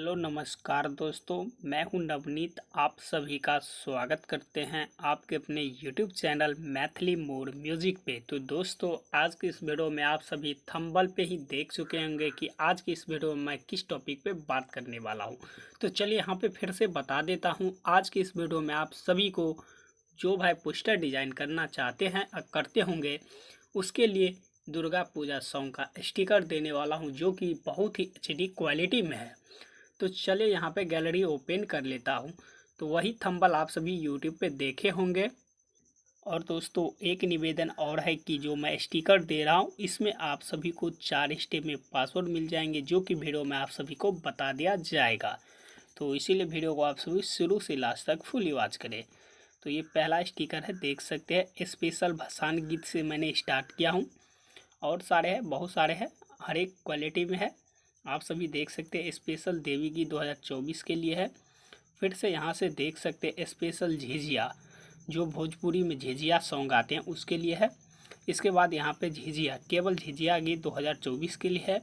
Hello नमस्कार दोस्तों, मैं हूं नवनीत। आप सभी का स्वागत करते हैं आपके अपने यूट्यूब चैनल मैथिली मोर म्यूजिक पे। तो दोस्तों, आज की इस वीडियो में आप सभी थंबनेल पे ही देख चुके होंगे कि आज की इस वीडियो में मैं किस टॉपिक पे बात करने वाला हूं। तो चलिए यहाँ पे फिर से बता देता हूँ। आज की इस वीडियो में आप सभी को जो भाई पोस्टर डिजाइन करना चाहते हैं और करते होंगे, उसके लिए दुर्गा पूजा सॉन्ग का स्टिकर देने वाला हूं, जो कि बहुत ही HD क्वालिटी में है। तो चलिए यहाँ पे गैलरी ओपन कर लेता हूँ। तो वही थंबनेल आप सभी यूट्यूब पे देखे होंगे। और दोस्तों, एक निवेदन और है कि जो मैं स्टिकर दे रहा हूँ, इसमें आप सभी को 4 स्टेप में पासवर्ड मिल जाएंगे, जो कि वीडियो में आप सभी को बता दिया जाएगा। तो इसीलिए वीडियो को आप सभी शुरू से लास्ट तक फुली वॉच करें। तो ये पहला स्टिकर है, देख सकते हैं। स्पेशल भसान गीत से मैंने स्टार्ट किया हूँ, और सारे हैं, बहुत सारे हैं, हर एक क्वालिटी में है। आप सभी देख सकते हैं। स्पेशल देवी गीत 2024 के लिए है। फिर से यहाँ से देख सकते हैं स्पेशल झिझिया, जो भोजपुरी में झिझिया सॉन्ग आते हैं, उसके लिए है। इसके बाद यहाँ पे झिझिया, केवल झिझिया गीत 2024 के लिए है।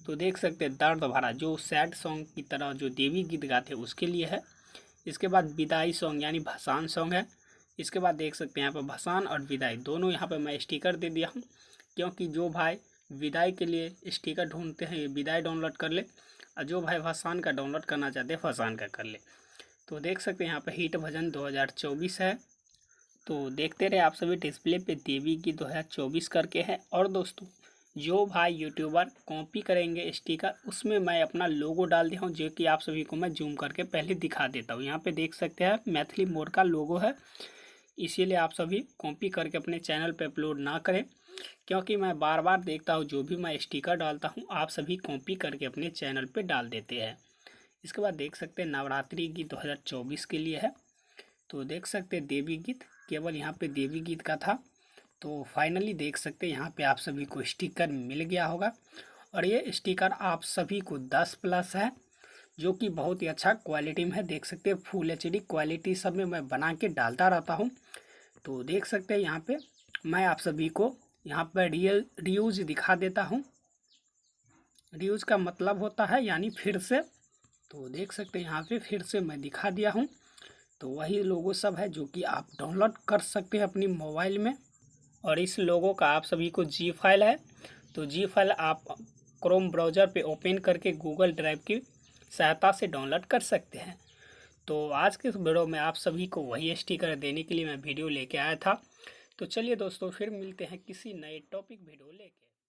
तो देख सकते हैं दर्द भरा, जो सैड सॉन्ग की तरह जो देवी गीत गाते हैं, उसके लिए है। इसके बाद विदाई सॉन्ग यानी भसान सॉन्ग है। इसके बाद देख सकते हैं यहाँ पर भसान और विदाई दोनों यहाँ पर मैं स्टिकर दे दिया हूँ, क्योंकि जो भाई विदाई के लिए स्टिकर ढूंढते हैं, ये विदाई डाउनलोड कर ले, और जो भाई भसान का डाउनलोड करना चाहते हैं, भसान का कर ले। तो देख सकते हैं यहाँ पर हिट भजन 2024 है। तो देखते रहे आप सभी, डिस्प्ले पे देवी की 2024 करके है। और दोस्तों, जो भाई यूट्यूबर कॉपी करेंगे स्टिकर, उसमें मैं अपना लोगो डाल दिया हूँ, जो कि आप सभी को मैं जूम करके पहले दिखा देता हूँ। यहाँ पे देख सकते हैं मैथिली मोर का लोगो है। इसीलिए आप सभी कॉपी करके अपने चैनल पे अपलोड ना करें, क्योंकि मैं बार बार देखता हूँ जो भी मैं स्टिकर डालता हूँ, आप सभी कॉपी करके अपने चैनल पे डाल देते हैं। इसके बाद देख सकते हैं नवरात्रि गीत 2024 के लिए है। तो देख सकते हैं देवी गीत, केवल यहाँ पे देवी गीत का था। तो फाइनली देख सकते हैं यहाँ पे आप सभी को स्टिकर मिल गया होगा। और ये स्टिकर आप सभी को 10+ है, जो कि बहुत ही अच्छा क्वालिटी में है। देख सकते हैं फुल HD क्वालिटी सब में मैं बना के डालता रहता हूँ। तो देख सकते हैं यहाँ पे मैं आप सभी को यहाँ पर रीयूज दिखा देता हूँ। रीयूज का मतलब होता है यानी फिर से। तो देख सकते हैं यहाँ पे फिर से मैं दिखा दिया हूँ। तो वही लोगो सब है, जो कि आप डाउनलोड कर सकते हैं अपनी मोबाइल में। और इस लोगो का आप सभी को जी फाइल है, तो जी फाइल आप क्रोम ब्राउज़र पे ओपन करके गूगल ड्राइव की सहायता से डाउनलोड कर सकते हैं। तो आज के इस वीडियो में आप सभी को वही स्टिकर देने के लिए मैं वीडियो लेके आया था। तो चलिए दोस्तों, फिर मिलते हैं किसी नए टॉपिक वीडियो लेके।